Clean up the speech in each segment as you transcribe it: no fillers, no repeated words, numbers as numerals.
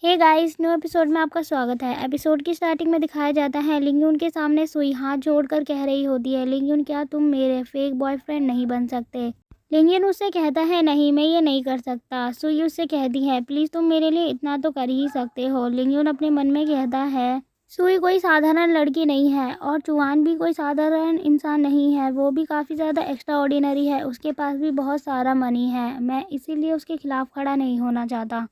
Hey guys, new episode में आपका स्वागत है। एपिसोड की स्टार्टिंग में दिखाया जाता है लिंगयुन के सामने सुई हाथ जोड़कर कह रही होती है, लिंगयुन क्या तुम मेरे फेक बॉयफ्रेंड नहीं बन सकते। लिंगयुन उससे कहता है नहीं, मैं ये नहीं कर सकता। सुई उससे कहती है प्लीज़ तुम मेरे लिए इतना तो कर ही सकते हो। लिंगयुन अपने मन में कहता है सुई कोई साधारण लड़की नहीं है और चुआन भी कोई साधारण इंसान नहीं है, वो भी काफ़ी ज़्यादा एक्स्ट्रा ऑर्डिनरी है, उसके पास भी बहुत सारा मनी है। मैं इसीलिए उसके खिलाफ़ खड़ा नहीं होना चाहता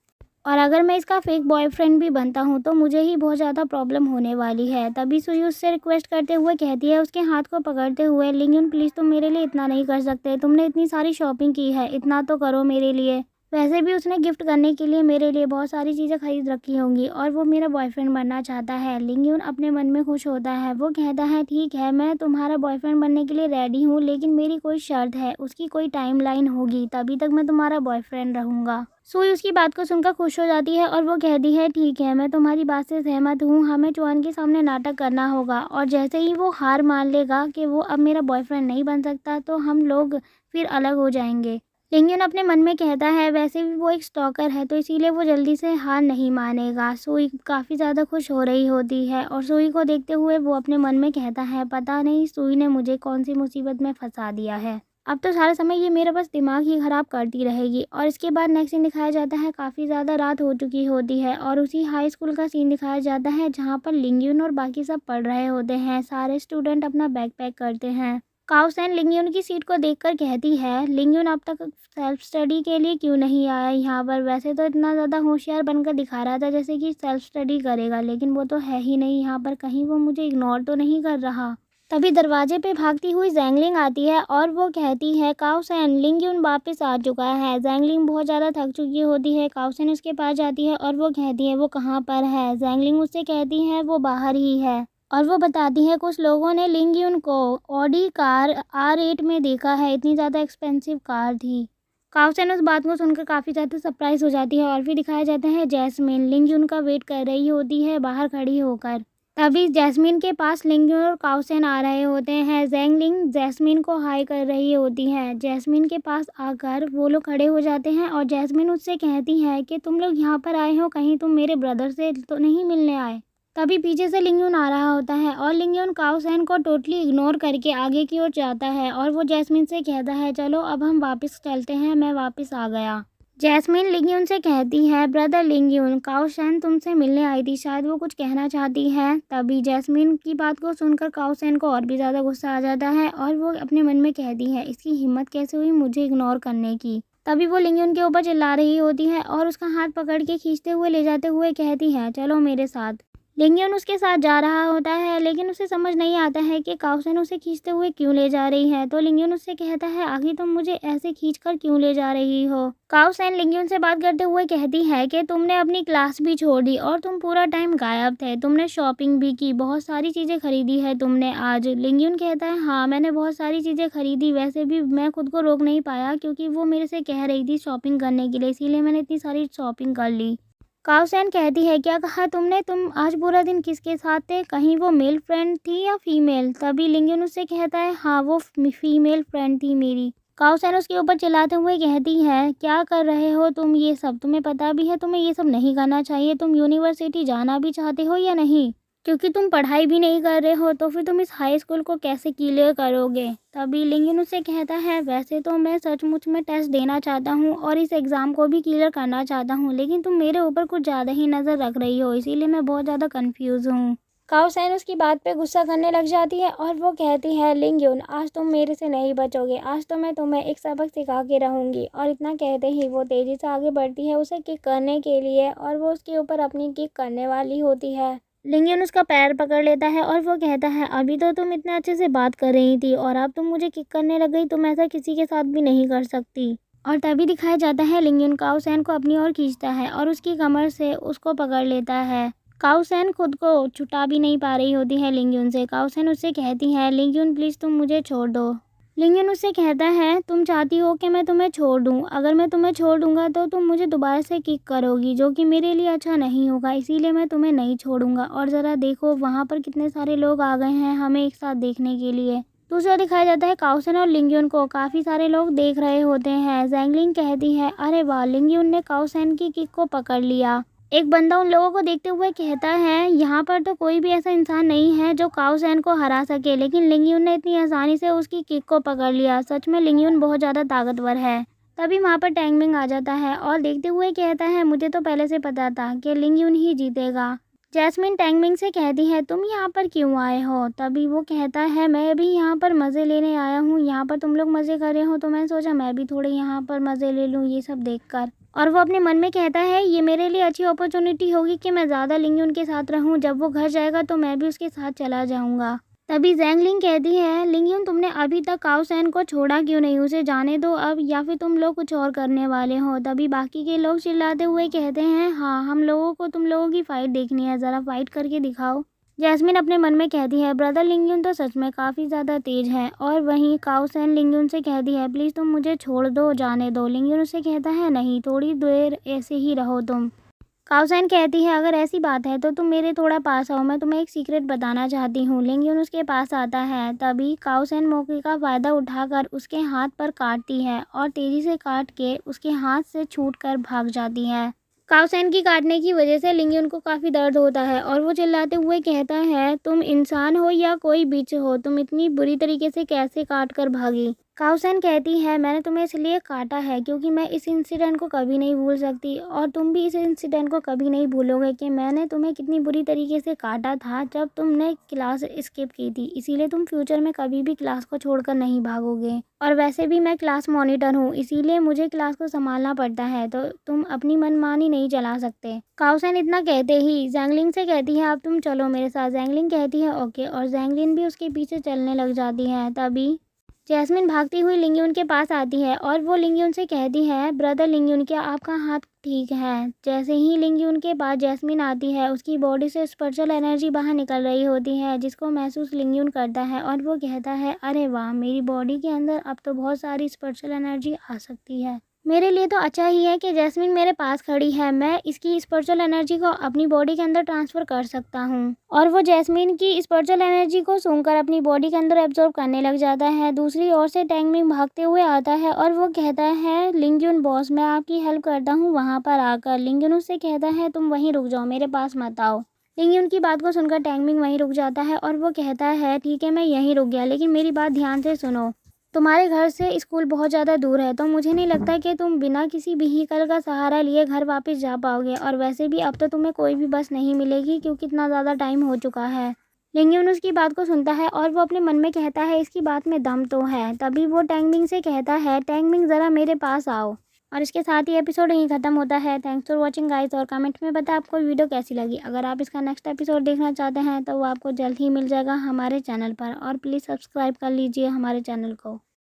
और अगर मैं इसका फेक बॉयफ्रेंड भी बनता हूँ तो मुझे ही बहुत ज़्यादा प्रॉब्लम होने वाली है। तभी सुई उससे रिक्वेस्ट करते हुए कहती है उसके हाथ को पकड़ते हुए, लिंगयुन प्लीज़ तुम मेरे लिए इतना नहीं कर सकते, तुमने इतनी सारी शॉपिंग की है, इतना तो करो मेरे लिए। वैसे भी उसने गिफ्ट करने के लिए मेरे लिए बहुत सारी चीज़ें खरीद रखी होंगी और वो मेरा बॉयफ्रेंड बनना चाहता है। लिंगयुन अपने मन में खुश होता है, वो कहता है ठीक है मैं तुम्हारा बॉयफ्रेंड बनने के लिए रेडी हूँ, लेकिन मेरी कोई शर्त है, उसकी कोई टाइमलाइन होगी, तभी तक मैं तुम्हारा बॉयफ्रेंड रहूँगा। सुई उसकी बात को सुनकर खुश हो जाती है और वो कहती है ठीक है मैं तुम्हारी बात से सहमत हूँ, हमें चुआन के सामने नाटक करना होगा और जैसे ही वो हार मान लेगा कि वो अब मेरा बॉयफ्रेंड नहीं बन सकता तो हम लोग फिर अलग हो जाएंगे। लिंगयुन अपने मन में कहता है वैसे भी वो एक स्टॉकर है तो इसीलिए वो जल्दी से हार नहीं मानेगा। सुई काफ़ी ज़्यादा खुश हो रही होती है और सुई को देखते हुए वो अपने मन में कहता है पता नहीं सुई ने मुझे कौन सी मुसीबत में फंसा दिया है, अब तो सारा समय ये मेरा बस दिमाग ही ख़राब करती रहेगी। और इसके बाद नेक्स्ट सीन दिखाया जाता है, काफ़ी ज़्यादा रात हो चुकी होती है और उसी हाई स्कूल का सीन दिखाया जाता है जहाँ पर लिंगयुन और बाकी सब पढ़ रहे होते हैं। सारे स्टूडेंट अपना बैग पैक करते हैं। काओसेन लिंगयुन की सीट को देखकर कहती है लिंगयुन अब तक सेल्फ स्टडी के लिए क्यों नहीं आया यहाँ पर, वैसे तो इतना ज़्यादा होशियार बनकर दिखा रहा था जैसे कि सेल्फ स्टडी करेगा, लेकिन वो तो है ही नहीं यहाँ पर, कहीं वो मुझे इग्नोर तो नहीं कर रहा। तभी दरवाजे पे भागती हुई जैंगलिंग आती है और वो कहती है काओसेन लिंगयुन वापस आ चुका है। जैंगलिंग बहुत ज़्यादा थक चुकी होती है। काओसेन उसके पास जाती है और वो कहती है वो कहाँ पर है। जैंगलिंग उससे कहती है वो बाहर ही है और वो बताती है कुछ लोगों ने लिंगयुन को ऑडी कार R8 में देखा है, इतनी ज़्यादा एक्सपेंसिव कार थी। काओसेन उस बात को सुनकर काफ़ी ज़्यादा सरप्राइज हो जाती है और फिर दिखाया जाता है जैस्मिन लिंगयुन का वेट कर रही होती है बाहर खड़ी होकर। तभी जैस्मिन के पास लिंगयुन और काओसेन आ रहे होते हैं। जैंगलिंग जैस्मिन को हाई कर रही होती है। जैस्मिन के पास आकर वो लोग खड़े हो जाते हैं और जैस्मिन उससे कहती है कि तुम लोग यहाँ पर आए हो, कहीं तुम मेरे ब्रदर से तो नहीं मिलने आए। तभी पीछे से लिंगयुन आ रहा होता है और लिंगयुन काओसेन को टोटली इग्नोर करके आगे की ओर जाता है और वो जैस्मिन से कहता है चलो अब हम वापस चलते हैं, मैं वापस आ गया। जैस्मिन लिंगयुन से कहती है ब्रदर लिंगयुन काओसेन तुमसे मिलने आई थी, शायद वो कुछ कहना चाहती है। तभी जैस्मिन की बात को सुनकर काओसेन को और भी ज़्यादा गुस्सा आ जाता है और वो अपने मन में कहती है इसकी हिम्मत कैसे हुई मुझे इग्नोर करने की। तभी वो लिंगयुन के ऊपर चिल्ला रही होती है और उसका हाथ पकड़ के खींचते हुए ले जाते हुए कहती है चलो मेरे साथ। लिंगयुन उसके साथ जा रहा होता है लेकिन उसे समझ नहीं आता है कि काओसेन उसे खींचते हुए क्यों ले जा रही है। तो लिंगयुन उससे कहता है आखिर तुम मुझे ऐसे खींचकर क्यों ले जा रही हो। काओसेन लिंगयुन से बात करते हुए कहती है कि तुमने अपनी क्लास भी छोड़ दी और तुम पूरा टाइम गायब थे, तुमने शॉपिंग भी की, बहुत सारी चीज़ें खरीदी है तुमने आज। लिंगयुन कहता है हाँ मैंने बहुत सारी चीज़ें खरीदी, वैसे भी मैं खुद को रोक नहीं पाया क्योंकि वो मेरे से कह रही थी शॉपिंग करने के लिए, इसीलिए मैंने इतनी सारी शॉपिंग कर ली। काओसेन कहती है क्या कहा तुमने, तुम आज पूरा दिन किसके साथ थे, कहीं वो मेल फ्रेंड थी या फीमेल। तभी लिंगयुन उससे कहता है हाँ वो फीमेल फ्रेंड थी मेरी। काओसेन उसके ऊपर चिल्लाते हुए कहती है क्या कर रहे हो तुम ये सब, तुम्हें पता भी है तुम्हें ये सब नहीं करना चाहिए, तुम यूनिवर्सिटी जाना भी चाहते हो या नहीं, क्योंकि तुम पढ़ाई भी नहीं कर रहे हो तो फिर तुम इस हाई स्कूल को कैसे क्लियर करोगे। तभी लिंगयुन उससे कहता है वैसे तो मैं सचमुच में टेस्ट देना चाहता हूँ और इस एग्ज़ाम को भी क्लियर करना चाहता हूँ, लेकिन तुम मेरे ऊपर कुछ ज़्यादा ही नज़र रख रही हो, इसीलिए मैं बहुत ज़्यादा कंफ्यूज हूँ। काओसेन उसकी बात पे गुस्सा करने लग जाती है और वो कहती है लिंगयुन आज तुम मेरे से नहीं बचोगे, आज तो मैं तुम्हें एक सबक सिखा के रहूँगी। और इतना कहते ही वो तेज़ी से आगे बढ़ती है उसे किक करने के लिए और वो उसके ऊपर अपनी किक करने वाली होती है। लिंगयुन उसका पैर पकड़ लेता है और वो कहता है अभी तो तुम इतने अच्छे से बात कर रही थी और अब तुम मुझे किक करने लग गई, तुम ऐसा किसी के साथ भी नहीं कर सकती। और तभी दिखाया जाता है लिंगयुन काओसेन को अपनी ओर खींचता है और उसकी कमर से उसको पकड़ लेता है। काओसेन खुद को छुटा भी नहीं पा रही होती है लिंगयुन से। काओसेन उससे कहती है लिंगयुन प्लीज़ तुम मुझे छोड़ दो। लिंगयुन उससे कहता है तुम चाहती हो कि मैं तुम्हें छोड़ दूं, अगर मैं तुम्हें छोड़ दूंगा तो तुम मुझे दोबारा से किक करोगी जो कि मेरे लिए अच्छा नहीं होगा, इसीलिए मैं तुम्हें नहीं छोड़ूंगा। और ज़रा देखो वहाँ पर कितने सारे लोग आ गए हैं हमें एक साथ देखने के लिए। दूसरा दिखाया जाता है काओसेन और लिंगयुन को काफ़ी सारे लोग देख रहे होते हैं। जैंगलिंग कहती है अरे वाह लिंगयुन ने काओसेन की किक को पकड़ लिया। एक बंदा उन लोगों को देखते हुए कहता है, यहाँ पर तो कोई भी ऐसा इंसान नहीं है जो काओ सैन को हरा सके, लेकिन लिंग यून ने इतनी आसानी से उसकी किक को पकड़ लिया। सच में लिंग यून बहुत ज़्यादा ताकतवर है। तभी वहाँ पर टैंग मिंग आ जाता है और देखते हुए कहता है, मुझे तो पहले से पता था कि लिंग यून ही जीतेगा। जैस्मिन टैंग मिंग से कहती है, तुम यहाँ पर क्यों आए हो? तभी वो कहता है, मैं भी यहाँ पर मज़े लेने आया हूँ। यहाँ पर तुम लोग मज़े कर रहे हो तो मैं सोचा मैं भी थोड़े यहाँ पर मज़े ले लूँ ये सब देखकर। और वो अपने मन में कहता है, ये मेरे लिए अच्छी अपॉर्चुनिटी होगी कि मैं ज़्यादा लिंग यून के साथ रहूँ। जब वो घर जाएगा तो मैं भी उसके साथ चला जाऊँगा। तभी ज़ैंग लिंग कहती है, लिंग यून तुमने अभी तक काओ सैन को छोड़ा क्यों नहीं? उसे जाने दो अब, या फिर तुम लोग कुछ और करने वाले हो? तभी बाकी के लोग चिल्लाते हुए कहते हैं, हाँ हम लोगों को तुम लोगों की फ़ाइट देखनी है, ज़रा फाइट करके दिखाओ। जैस्मिन अपने मन में कहती है, ब्रदर लिंग यून तो सच में काफ़ी ज़्यादा तेज़ है। और वहीं काओ सैन लिंग यून से कहती है, प्लीज़ तुम मुझे छोड़ दो, जाने दो। लिंग यून उसे कहता है, नहीं थोड़ी देर ऐसे ही रहो तुम। काओ सैन कहती है, अगर ऐसी बात है तो तुम मेरे थोड़ा पास आओ, मैं तुम्हें एक सीक्रेट बताना चाहती हूँ। लिंग यून उसके पास आता है। तभी काओ सैन मौके का फ़ायदा उठाकर उसके हाथ पर काटती है और तेज़ी से काट के उसके हाथ से छूटकर भाग जाती है। काओ सैन की काटने की वजह से लिंग यून को काफ़ी दर्द होता है और वो चिल्लाते हुए कहता है, तुम इंसान हो या कोई बीच हो, तुम इतनी बुरी तरीके से कैसे काट कर भागी? काओ सैन कहती है, मैंने तुम्हें इसलिए काटा है क्योंकि मैं इस इंसिडेंट को कभी नहीं भूल सकती और तुम भी इस इंसिडेंट को कभी नहीं भूलोगे कि मैंने तुम्हें कितनी बुरी तरीके से काटा था जब तुमने क्लास स्किप की थी। इसीलिए तुम फ्यूचर में कभी भी क्लास को छोड़कर नहीं भागोगे। और वैसे भी मैं क्लास मॉनिटर हूँ, इसीलिए मुझे क्लास को संभालना पड़ता है, तो तुम अपनी मनमानी नहीं चला सकते। काओ सैन इतना कहते ही ज़ैंगलिंग से कहती है, अब तुम चलो मेरे साथ। ज़ैंगलिंग कहती है, ओके, और ज़ैंगलिन भी उसके पीछे चलने लग जाती है। तभी जैस्मिन भागती हुई लिंग यून के पास आती है और वो लिंग यून से कहती है, ब्रदर लिंग यून क्या आपका हाथ ठीक है? जैसे ही लिंग यून के पास जैस्मिन आती है, उसकी बॉडी से स्पिरिचुअल एनर्जी बाहर निकल रही होती है, जिसको महसूस लिंग यून करता है और वो कहता है, अरे वाह, मेरी बॉडी के अंदर अब तो बहुत सारी स्पिरिचुअल एनर्जी आ सकती है। मेरे लिए तो अच्छा ही है कि जैस्मिन मेरे पास खड़ी है, मैं इसकी स्पिरिचुअल एनर्जी को अपनी बॉडी के अंदर ट्रांसफ़र कर सकता हूँ। और वो जैस्मिन की स्पिरिचुअल एनर्जी को सूंघकर अपनी बॉडी के अंदर एब्जॉर्ब करने लग जाता है। दूसरी ओर से टैंग मिंग भागते हुए आता है और वो कहता है, लिंग यून बॉस, मैं आपकी हेल्प करता हूँ वहाँ पर आकर। लिंग यून उससे कहता है, तुम वहीं रुक जाओ, मेरे पास मत आओ। लिंग यून की बात को सुनकर टैंग मिंग वहीं रुक जाता है और वो कहता है, ठीक है मैं यहीं रुक गया, लेकिन मेरी बात ध्यान से सुनो। तुम्हारे घर से स्कूल बहुत ज़्यादा दूर है, तो मुझे नहीं लगता कि तुम बिना किसी व्हीकल का सहारा लिए घर वापस जा पाओगे। और वैसे भी अब तो तुम्हें कोई भी बस नहीं मिलेगी क्योंकि इतना ज़्यादा टाइम हो चुका है। लिंग यून उसकी बात को सुनता है और वो अपने मन में कहता है, इसकी बात में दम तो है। तभी वो टैंग मिंग से कहता है, टैंग मिंग ज़रा मेरे पास आओ। और इसके साथ ही एपिसोड यहीं ख़त्म होता है। थैंक्स फॉर वॉचिंग गाइस, और कमेंट में बताएं आपको वीडियो कैसी लगी। अगर आप इसका नेक्स्ट एपिसोड देखना चाहते हैं तो वो आपको जल्द ही मिल जाएगा हमारे चैनल पर, और प्लीज़ सब्सक्राइब कर लीजिए हमारे चैनल को।